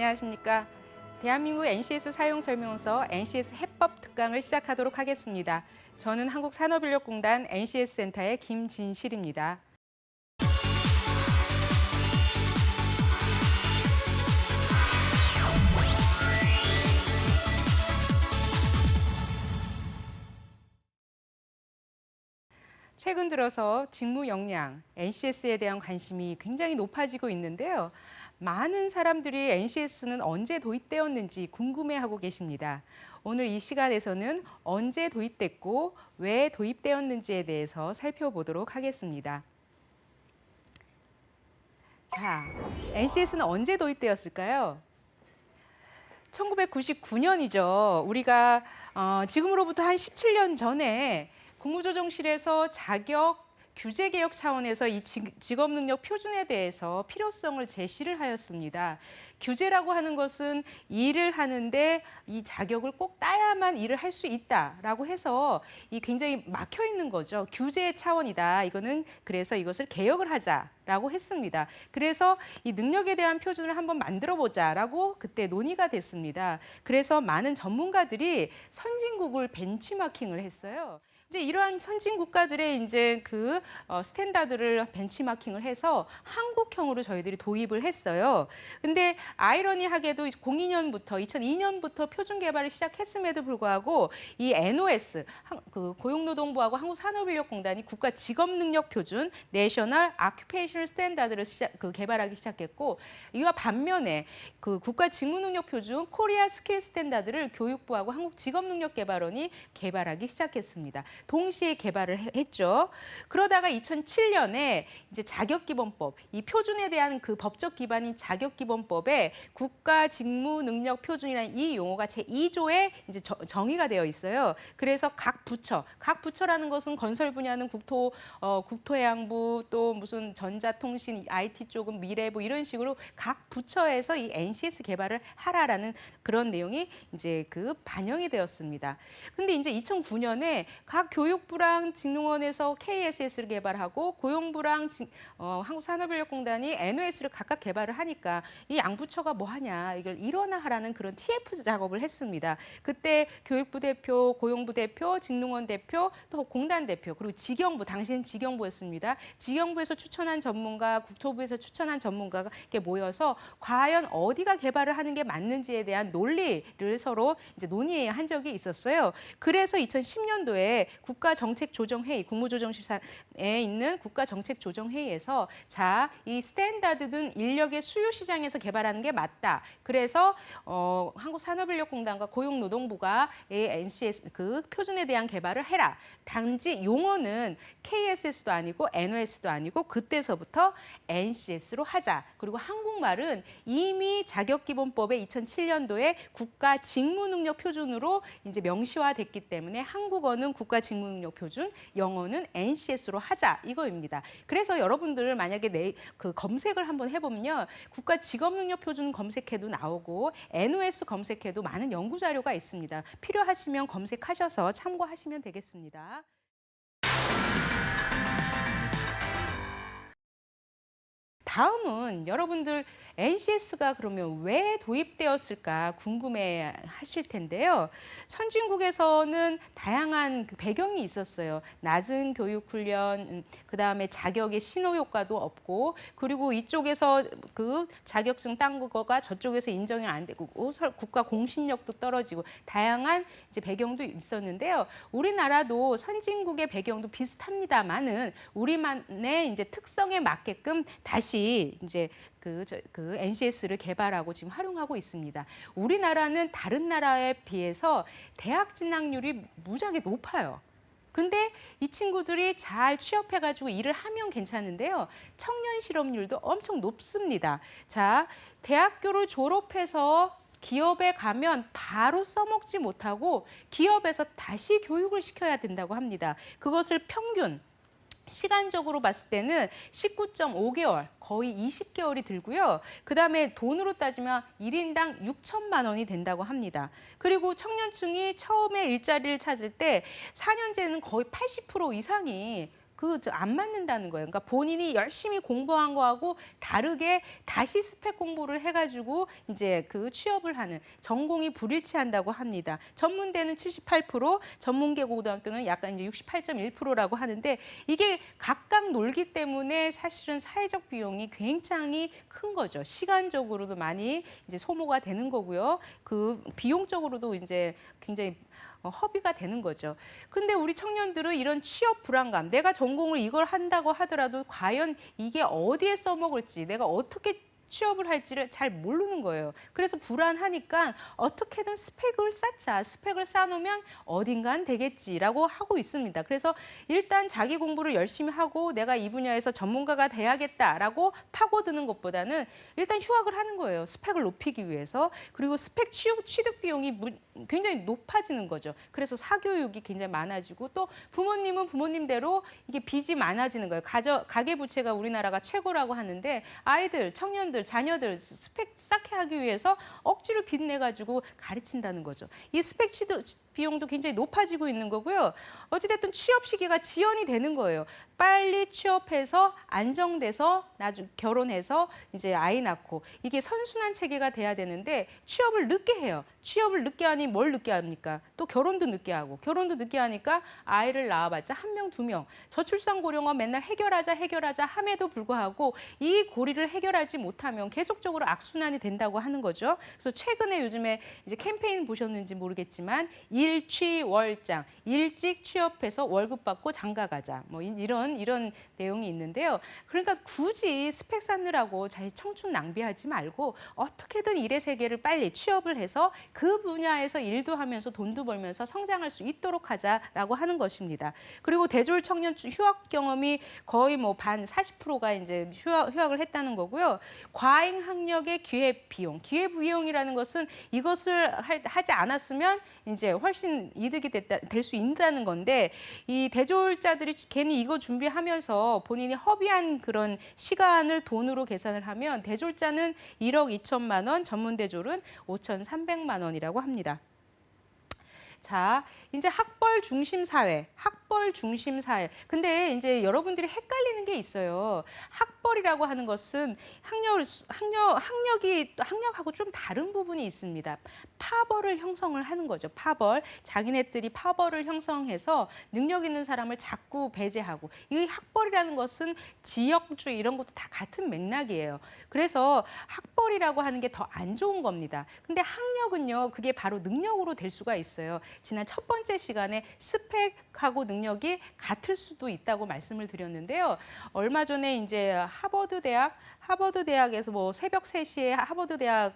안녕하십니까. 대한민국 NCS 사용설명서 NCS 해법 특강을 시작하도록 하겠습니다. 저는 한국산업인력공단 NCS 센터의 김진실입니다. 최근 들어서 직무 역량, NCS에 대한 관심이 굉장히 높아지고 있는데요. 많은 사람들이 NCS는 언제 도입되었는지 궁금해하고 계십니다. 오늘 이 시간에서는 언제 도입됐고 왜 도입되었는지에 대해서 살펴보도록 하겠습니다. 자, NCS는 언제 도입되었을까요? 1999년이죠. 우리가 지금으로부터 한 17년 전에 국무조정실에서 자격 규제 개혁 차원에서 이 직업 능력 표준에 대해서 필요성을 제시를 하였습니다. 규제라고 하는 것은 일을 하는데 이 자격을 꼭 따야만 일을 할 수 있다라고 해서 이 굉장히 막혀 있는 거죠. 규제 차원이다. 이거는 그래서 이것을 개혁을 하자라고 했습니다. 그래서 이 능력에 대한 표준을 한번 만들어 보자라고 그때 논의가 됐습니다. 그래서 많은 전문가들이 선진국을 벤치마킹을 했어요. 이제 이러한 선진 국가들의 이제 그 스탠다드를 벤치마킹을 해서 한국형으로 저희들이 도입을 했어요. 근데 아이러니하게도 2002년부터 표준 개발을 시작했음에도 불구하고 이 NOS 그 고용노동부하고 한국산업인력공단이 국가 직업능력 표준 내셔널 아큐페이셔널 스탠다드를 개발하기 시작했고, 이와 반면에 그 국가 직무능력 표준 코리아 스킬 스탠다드를 교육부하고 한국직업능력개발원이 개발하기 시작했습니다. 동시에 개발을 했죠. 그러다가 2007년에 이제 자격기본법, 이 표준에 대한 그 법적 기반인 자격기본법에 국가직무능력 표준이라는 이 용어가 제2조에 이제 정의가 되어 있어요. 그래서 각 부처라는 것은 건설 분야는 국토해양부, 또 무슨 전자통신, IT 쪽은 미래부, 이런 식으로 각 부처에서 이 NCS 개발을 하라라는 그런 내용이 이제 그 반영이 되었습니다. 근데 이제 2009년에 각 교육부랑 직능원에서 KSS를 개발하고 고용부랑 한국산업인력공단이 NOS를 각각 개발을 하니까 이 양부처가 뭐 하냐, 이걸 일원화하라는 그런 TF 작업을 했습니다. 그때 교육부 대표, 고용부 대표, 직능원 대표, 또 공단 대표, 그리고 직영부, 당시엔 직영부였습니다. 직영부에서 추천한 전문가, 국토부에서 추천한 전문가가 이렇게 모여서 과연 어디가 개발을 하는 게 맞는지에 대한 논리를 서로 이제 논의한 적이 있었어요. 그래서 2010년도에 국가정책조정회의, 국무조정실에 있는 국가정책조정회의에서 이 스탠다드든 인력의 수요 시장에서 개발하는 게 맞다. 그래서 한국산업인력공단과 고용노동부가 NCS 그 표준에 대한 개발을 해라. 단지 용어는 KSS도 아니고 NOS도 아니고 그때서부터 NCS로 하자. 그리고 한국말은 이미 자격기본법의 2007년도에 국가직무능력 표준으로 이제 명시화됐기 때문에 한국어는 국가직무능력 표준, 영어는 NCS로 하자, 이거입니다. 그래서 여러분들 만약에 그 검색을 한번 해보면요, 국가직업능력 표준 검색해도 나오고 NOS 검색해도 많은 연구 자료가 있습니다. 필요하시면 검색하셔서 참고하시면 되겠습니다. 다음은 여러분들 NCS가 그러면 왜 도입되었을까 궁금해 하실 텐데요. 선진국에서는 다양한 배경이 있었어요. 낮은 교육훈련, 그다음에 자격의 신호효과도 없고, 그리고 이쪽에서 그 자격증 딴 거가 저쪽에서 인정이 안 되고, 국가 공신력도 떨어지고, 다양한 이제 배경도 있었는데요. 우리나라도 선진국의 배경도 비슷합니다만은 우리만의 이제 특성에 맞게끔 다시 이제 그 NCS를 개발하고 지금 활용하고 있습니다. 우리나라는 다른 나라에 비해서 대학 진학률이 무지하게 높아요. 근데 이 친구들이 잘 취업해가지고 일을 하면 괜찮은데요. 청년 실업률도 엄청 높습니다. 자, 대학교를 졸업해서 기업에 가면 바로 써먹지 못하고 기업에서 다시 교육을 시켜야 된다고 합니다. 그것을 평균 시간적으로 봤을 때는 19.5개월, 거의 20개월이 들고요. 그다음에 돈으로 따지면 1인당 6천만 원이 된다고 합니다. 그리고 청년층이 처음에 일자리를 찾을 때 4년제는 거의 80% 이상이 안 맞는다는 거예요. 그러니까 본인이 열심히 공부한 거하고 다르게 다시 스펙 공부를 해가지고 이제 그 취업을 하는 전공이 불일치한다고 합니다. 전문대는 78%, 전문계 고등학교는 약간 이제 68.1%라고 하는데 이게 각각 놀기 때문에 사실은 사회적 비용이 굉장히 큰 거죠. 시간적으로도 많이 이제 소모가 되는 거고요. 그 비용적으로도 이제 굉장히 허비가 되는 거죠. 근데 우리 청년들은 이런 취업 불안감, 내가 전공을 이걸 한다고 하더라도 과연 이게 어디에 써먹을지, 내가 어떻게 취업을 할지를 잘 모르는 거예요. 그래서 불안하니까 어떻게든 스펙을 쌓자. 스펙을 쌓아놓으면 어딘간 되겠지라고 하고 있습니다. 그래서 일단 자기 공부를 열심히 하고 내가 이 분야에서 전문가가 돼야겠다라고 파고드는 것보다는 일단 휴학을 하는 거예요. 스펙을 높이기 위해서. 그리고 스펙 취득 비용이 굉장히 높아지는 거죠. 그래서 사교육이 굉장히 많아지고 또 부모님은 부모님대로 이게 빚이 많아지는 거예요. 가계부채가 우리나라가 최고라고 하는데 아이들, 청년들, 자녀들 스펙 쌓게 하기 위해서 억지로 빚 내가지고 가르친다는 거죠. 이 스펙 취득 비용도 굉장히 높아지고 있는 거고요. 어찌됐든 취업 시기가 지연이 되는 거예요. 빨리 취업해서 안정돼서 나중 결혼해서 이제 아이 낳고 이게 선순환 체계가 돼야 되는데 취업을 늦게 해요. 취업을 늦게 하니 뭘 늦게 합니까? 또 결혼도 늦게 하고 결혼도 늦게 하니까 아이를 낳아봤자 1명, 2명. 저출산 고령화 맨날 해결하자 함에도 불구하고 이 고리를 해결하지 못하면 계속적으로 악순환이 된다고 하는 거죠. 그래서 최근에 요즘에 이제 캠페인 보셨는지 모르겠지만 일취월장, 일찍 취업해서 월급 받고 장가 가자. 뭐 이런 내용이 있는데요. 그러니까 굳이 스펙 쌓느라고 자기 청춘 낭비하지 말고 어떻게든 일의 세계를 빨리 취업을 해서 그 분야에서 일도 하면서 돈도 벌면서 성장할 수 있도록 하자라고 하는 것입니다. 그리고 대졸 청년 휴학 경험이 거의 뭐 반 40%가 이제 휴학을 했다는 거고요. 과잉 학력의 기회 비용이라는 것은 이것을 하지 않았으면 이제 훨씬 이득이 될 수 있다는 건데 이 대졸자들이 괜히 이거 준비하면서 본인이 허비한 그런 시간을 돈으로 계산을 하면 대졸자는 1억 2천만 원, 전문대졸은 5,300만 원이라고 합니다. 자, 이제 학벌 중심 사회. 근데 이제 여러분들이 헷갈리는 게 있어요. 학벌이라고 하는 것은 학력하고 좀 다른 부분이 있습니다. 파벌을 형성을 하는 거죠. 파벌. 자기네들이 파벌을 형성해서 능력 있는 사람을 자꾸 배제하고. 이 학벌이라는 것은 지역주의 이런 것도 다 같은 맥락이에요. 그래서 학벌이라고 하는 게 더 안 좋은 겁니다. 근데 학력은요, 그게 바로 능력으로 될 수가 있어요. 지난 첫 번째 시간에 스펙하고 능력이 같을 수도 있다고 말씀을 드렸는데요. 얼마 전에 이제 하버드 대학에서 뭐 새벽 3시에 하버드 대학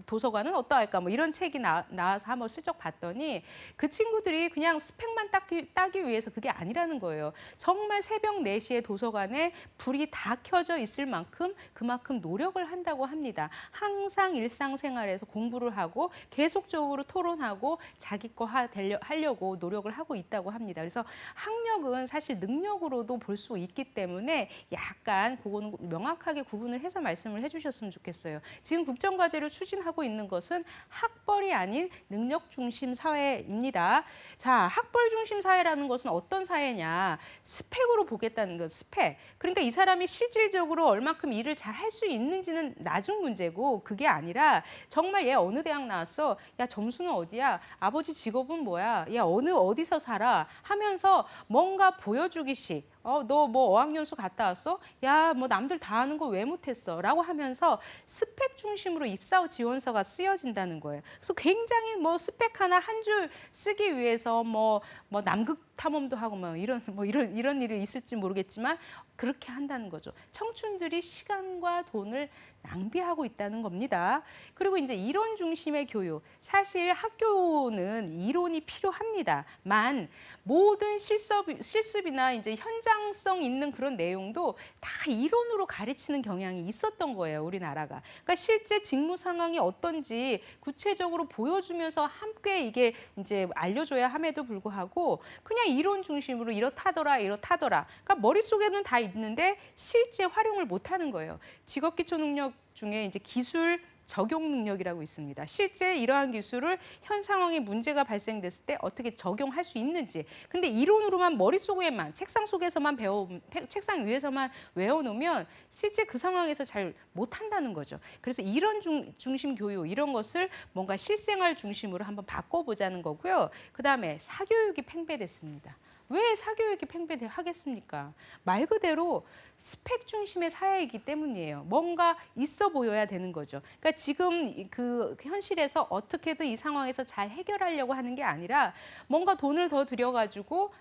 도서관은 어떠할까 뭐 이런 책이 나와서 한번 슬쩍 봤더니 그 친구들이 그냥 스펙만 따기 위해서 그게 아니라는 거예요. 정말 새벽 4시에 도서관에 불이 다 켜져 있을 만큼 그만큼 노력을 한다고 합니다. 항상 일상생활에서 공부를 하고 계속적으로 토론하고 자기 거 하려고 노력을 하고 있다고 합니다. 그래서 학력은 사실 능력으로도 볼 수 있기 때문에 약간 그거는 명확하게 구분을 해서 말씀을 해주셨으면 좋겠어요. 지금 국정과제를 추진하고 있는 것은 학벌이 아닌 능력 중심 사회입니다. 자, 학벌 중심 사회라는 것은 어떤 사회냐? 스펙으로 보겠다는 것, 스펙. 그러니까 이 사람이 실질적으로 얼마큼 일을 잘 할 수 있는지는 나중 문제고 그게 아니라 정말 얘 어느 대학 나왔어? 야, 점수는 어디야? 아버지 직업은 뭐야? 야, 어디서 살아? 하면서 뭔가 보여주기식. 너 뭐 어학연수 갔다 왔어? 야, 뭐 남들 다 하는 거 왜 못했어? 라고 하면서 스펙 중심으로 입사 지원서가 쓰여진다는 거예요. 그래서 굉장히 뭐 스펙 하나 한 줄 쓰기 위해서 뭐 남극 탐험도 하고 이런 일이 있을지 모르겠지만 그렇게 한다는 거죠. 청춘들이 시간과 돈을 낭비하고 있다는 겁니다. 그리고 이제 이론 중심의 교육. 사실 학교는 이론이 필요합니다만 모든 실습이나 이제 현장성 있는 그런 내용도 다 이론으로 가르치는 경향이 있었던 거예요, 우리나라가. 그러니까 실제 직무 상황이 어떤지 구체적으로 보여주면서 함께 이게 이제 알려줘야 함에도 불구하고 그냥 이론 중심으로 이렇다더라. 그러니까 머릿속에는 다 있는데 실제 활용을 못 하는 거예요. 직업기초 능력 중에 이제 기술 적용 능력이라고 있습니다. 실제 이러한 기술을 현 상황에 문제가 발생됐을 때 어떻게 적용할 수 있는지. 근데 이론으로만 머릿속에만 책상 속에서만 책상 위에서만 외워놓으면 실제 그 상황에서 잘 못한다는 거죠. 그래서 이런 중심 교육 이런 것을 뭔가 실생활 중심으로 한번 바꿔보자는 거고요. 그다음에 사교육이 팽배됐습니다. 왜 사교육이 팽배하겠습니까? 말 그대로 스펙 중심의 사회이기 때문이에요. 뭔가 있어 보여야 되는 거죠. 그러니까 지금 그 현실에서 어떻게든 이 상황에서 잘 해결하려고 하는 게 아니라 뭔가 돈을 더 들여가지고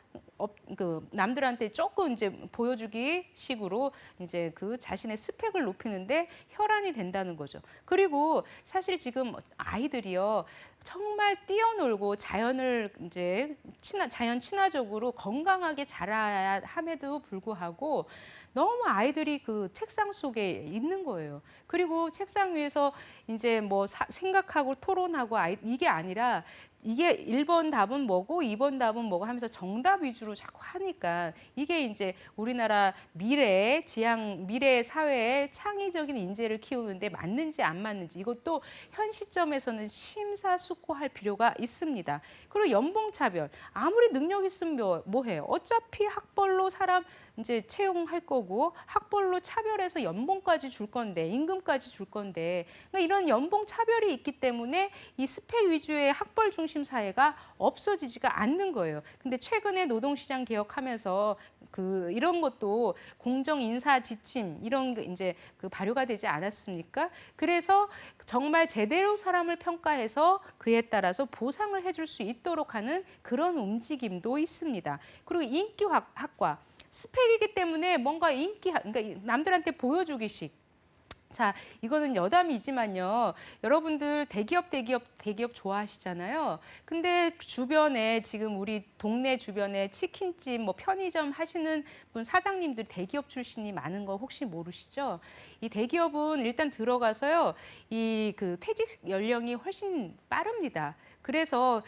남들한테 조금 이제 보여주기 식으로 이제 그 자신의 스펙을 높이는데 혈안이 된다는 거죠. 그리고 사실 지금 아이들이요. 정말 뛰어놀고 자연을 이제 자연 친화적으로 건강하게 자라야 함에도 불구하고 너무 아이들이 그 책상 속에 있는 거예요. 그리고 책상 위에서 이제 뭐 생각하고 토론하고 이게 아니라 이게 1번 답은 뭐고 2번 답은 뭐고 하면서 정답 위주로 자꾸 하니까 이게 이제 우리나라 미래의 사회의 창의적인 인재를 키우는데 맞는지 안 맞는지 이것도 현 시점에서는 심사숙고할 필요가 있습니다. 그리고 연봉차별. 아무리 능력 있으면 뭐 해요? 어차피 학벌로 사람 이제 채용할 거고 학벌로 차별해서 연봉까지 줄 건데 임금까지 줄 건데 그러니까 이런 연봉 차별이 있기 때문에 이 스펙 위주의 학벌 중심 사회가 없어지지가 않는 거예요. 근데 최근에 노동시장 개혁하면서 이런 것도 공정 인사 지침 이런 게 이제 발효가 되지 않았습니까? 그래서 정말 제대로 사람을 평가해서 그에 따라서 보상을 해줄 수 있도록 하는 그런 움직임도 있습니다. 그리고 인기학과 스펙이기 때문에 뭔가 그러니까 남들한테 보여주기식. 자, 이거는 여담이지만요. 여러분들 대기업 좋아하시잖아요. 근데 주변에 지금 우리 동네 주변에 치킨집, 뭐 편의점 하시는 분 사장님들 대기업 출신이 많은 거 혹시 모르시죠? 이 대기업은 일단 들어가서요. 퇴직 연령이 훨씬 빠릅니다. 그래서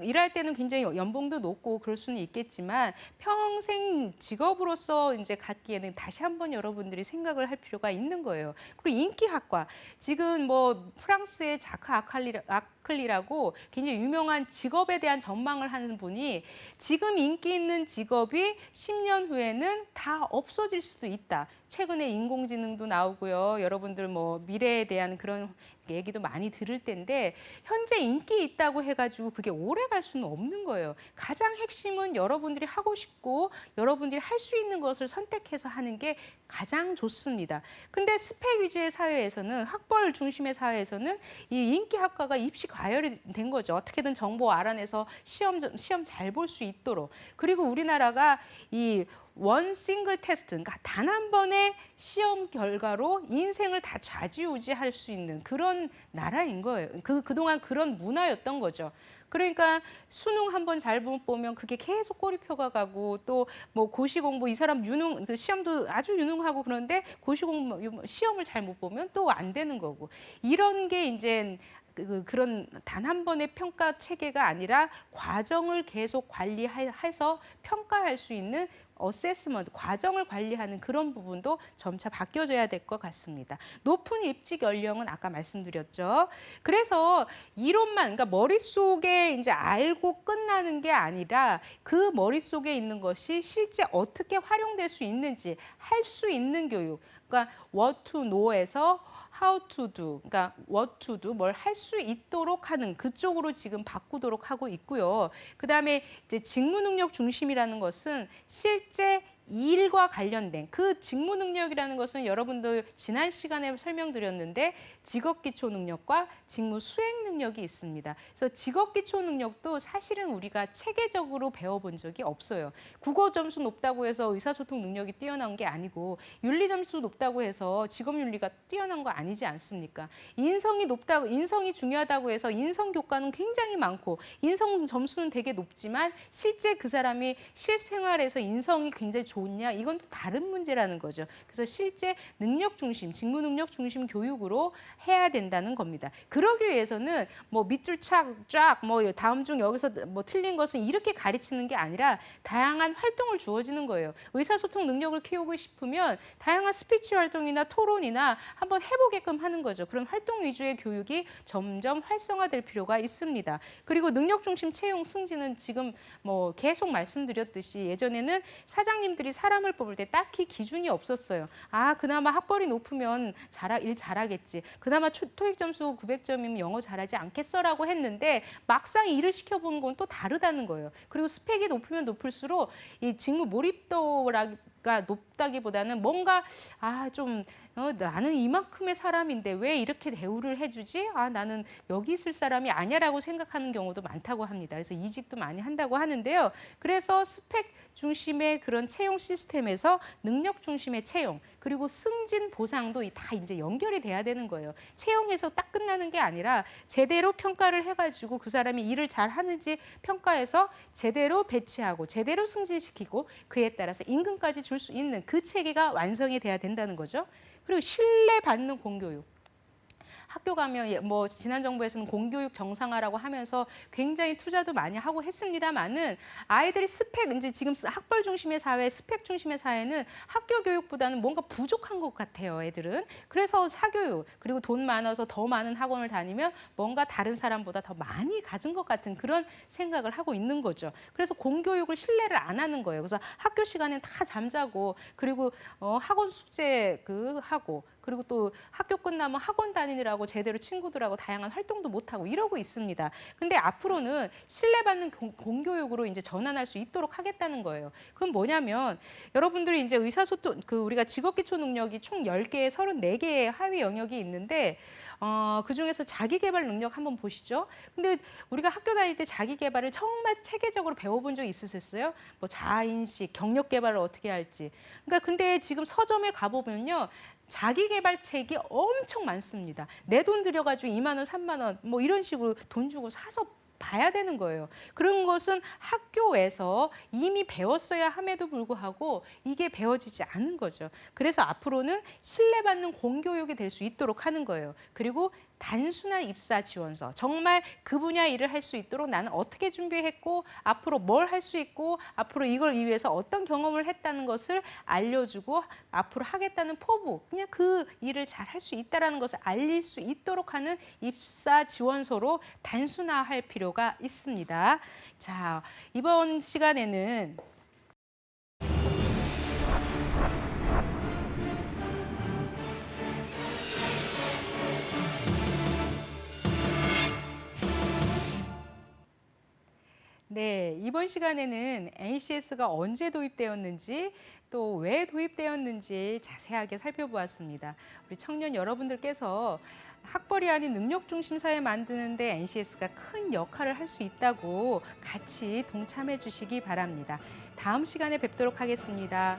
일할 때는 굉장히 연봉도 높고 그럴 수는 있겠지만 평생 직업으로서 이제 갖기에는 다시 한번 여러분들이 생각을 할 필요가 있는 거예요. 그리고 인기학과. 지금 뭐 프랑스의 자크 아클리라고 굉장히 유명한 직업에 대한 전망을 하는 분이 지금 인기 있는 직업이 10년 후에는 다 없어질 수도 있다. 최근에 인공지능도 나오고요. 여러분들 뭐 미래에 대한 그런 얘기도 많이 들을 텐데 현재 인기 있다고 해가지고 그게 오래 갈 수는 없는 거예요. 가장 핵심은 여러분들이 하고 싶고 여러분들이 할 수 있는 것을 선택해서 하는 게 가장 좋습니다. 근데 스펙 위주의 사회에서는 학벌 중심의 사회에서는 이 인기학과가 입시 과열이 된 거죠. 어떻게든 정보 알아내서 시험 잘 볼 수 있도록. 그리고 우리나라가 이 원 싱글 테스트, 그러니까 단 한 번의 시험 결과로 인생을 다 좌지우지할 수 있는 그런 나라인 거예요. 그동안 그런 문화였던 거죠. 그러니까 수능 한 번 잘 못 보면 그게 계속 꼬리표가 가고 또 뭐 고시공부 이 사람 시험도 아주 유능하고 그런데 고시공부 시험을 잘 못 보면 또 안 되는 거고 이런 게 이제 그런 단 한 번의 평가 체계가 아니라 과정을 계속 관리해서 평가할 수 있는 어세스먼트, 과정을 관리하는 그런 부분도 점차 바뀌어져야 될 것 같습니다. 높은 입직 연령은 아까 말씀드렸죠. 그래서 이론만, 그러니까 머릿속에 이제 알고 끝나는 게 아니라 그 머릿속에 있는 것이 실제 어떻게 활용될 수 있는지 할 수 있는 교육. 그러니까 what to know에서 how to do, 그러니까 what to do, 뭘 할 수 있도록 하는 그쪽으로 지금 바꾸도록 하고 있고요. 그다음에 이제 직무 능력 중심이라는 것은 실제 일과 관련된 그 직무 능력이라는 것은 여러분들 지난 시간에 설명드렸는데 직업 기초 능력과 직무 수행 능력이 있습니다. 그래서 직업 기초 능력도 사실은 우리가 체계적으로 배워본 적이 없어요. 국어 점수 높다고 해서 의사소통 능력이 뛰어난 게 아니고 윤리 점수 높다고 해서 직업 윤리가 뛰어난 거 아니지 않습니까? 인성이 중요하다고 해서 인성 교과는 굉장히 많고 인성 점수는 되게 높지만 실제 그 사람이 실생활에서 인성이 굉장히 좋냐? 이건 또 다른 문제라는 거죠. 그래서 실제 능력 중심, 직무 능력 중심 교육으로 해야 된다는 겁니다. 그러기 위해서는 뭐 밑줄 쫙 뭐 다음 중 여기서 뭐 틀린 것은 이렇게 가르치는 게 아니라 다양한 활동을 주어지는 거예요. 의사소통 능력을 키우고 싶으면 다양한 스피치 활동이나 토론이나 한번 해보게끔 하는 거죠. 그런 활동 위주의 교육이 점점 활성화될 필요가 있습니다. 그리고 능력 중심 채용 승진은 지금 뭐 계속 말씀드렸듯이 예전에는 사장님들이 사람을 뽑을 때 딱히 기준이 없었어요. 아, 그나마 학벌이 높으면 일 잘하겠지. 그나마 토익 점수 900점이면 영어 잘하지 않겠어라고 했는데 막상 일을 시켜보는 건 또 다르다는 거예요. 그리고 스펙이 높으면 높을수록 이 직무 몰입도가 높다기보다는 뭔가 나는 이만큼의 사람인데 왜 이렇게 대우를 해주지? 아, 나는 여기 있을 사람이 아니야라고 생각하는 경우도 많다고 합니다. 그래서 이직도 많이 한다고 하는데요. 그래서 스펙 중심의 그런 채용 시스템에서 능력 중심의 채용, 그리고 승진 보상도 다 이제 연결이 돼야 되는 거예요. 채용해서 딱 끝나는 게 아니라 제대로 평가를 해가지고 그 사람이 일을 잘 하는지 평가해서 제대로 배치하고 제대로 승진시키고 그에 따라서 임금까지 줄 수 있는 그 체계가 완성이 돼야 된다는 거죠. 그리고 신뢰받는 공교육. 학교 가면 뭐 지난 정부에서는 공교육 정상화라고 하면서 굉장히 투자도 많이 하고 했습니다만은 아이들이 이제 지금 학벌 중심의 사회, 스펙 중심의 사회는 학교 교육보다는 뭔가 부족한 것 같아요, 애들은. 그래서 사교육, 그리고 돈 많아서 더 많은 학원을 다니면 뭔가 다른 사람보다 더 많이 가진 것 같은 그런 생각을 하고 있는 거죠. 그래서 공교육을 신뢰를 안 하는 거예요. 그래서 학교 시간엔 다 잠자고, 그리고 학원 숙제 하고, 그리고 또 학교 끝나면 학원 다니느라고 제대로 친구들하고 다양한 활동도 못하고 이러고 있습니다. 근데 앞으로는 신뢰받는 공교육으로 이제 전환할 수 있도록 하겠다는 거예요. 그럼 뭐냐면 여러분들이 이제 의사소통, 우리가 직업기초 능력이 총 10개, 34개의 하위 영역이 있는데 그중에서 자기개발 능력 한번 보시죠. 근데 우리가 학교 다닐 때 자기개발을 정말 체계적으로 배워본 적 있으셨어요? 뭐 자아인식, 경력개발을 어떻게 할지. 그러니까 근데 지금 서점에 가보면요. 자기개발책이 엄청 많습니다. 내 돈 들여가지고 2만 원, 3만 원 뭐 이런 식으로 돈 주고 사서 봐야 되는 거예요. 그런 것은 학교에서 이미 배웠어야 함에도 불구하고 이게 배워지지 않은 거죠. 그래서 앞으로는 신뢰받는 공교육이 될 수 있도록 하는 거예요. 그리고 단순한 입사 지원서, 정말 그 분야 일을 할 수 있도록 나는 어떻게 준비했고 앞으로 뭘 할 수 있고 앞으로 이걸 위해서 어떤 경험을 했다는 것을 알려주고 앞으로 하겠다는 포부, 그냥 그 일을 잘 할 수 있다는 것을 알릴 수 있도록 하는 입사 지원서로 단순화할 필요가 있습니다. 자, 이번 시간에는 네, 이번 시간에는 NCS가 언제 도입되었는지 또 왜 도입되었는지 자세하게 살펴보았습니다. 우리 청년 여러분들께서 학벌이 아닌 능력 중심 사회 만드는데 NCS가 큰 역할을 할 수 있다고 같이 동참해 주시기 바랍니다. 다음 시간에 뵙도록 하겠습니다.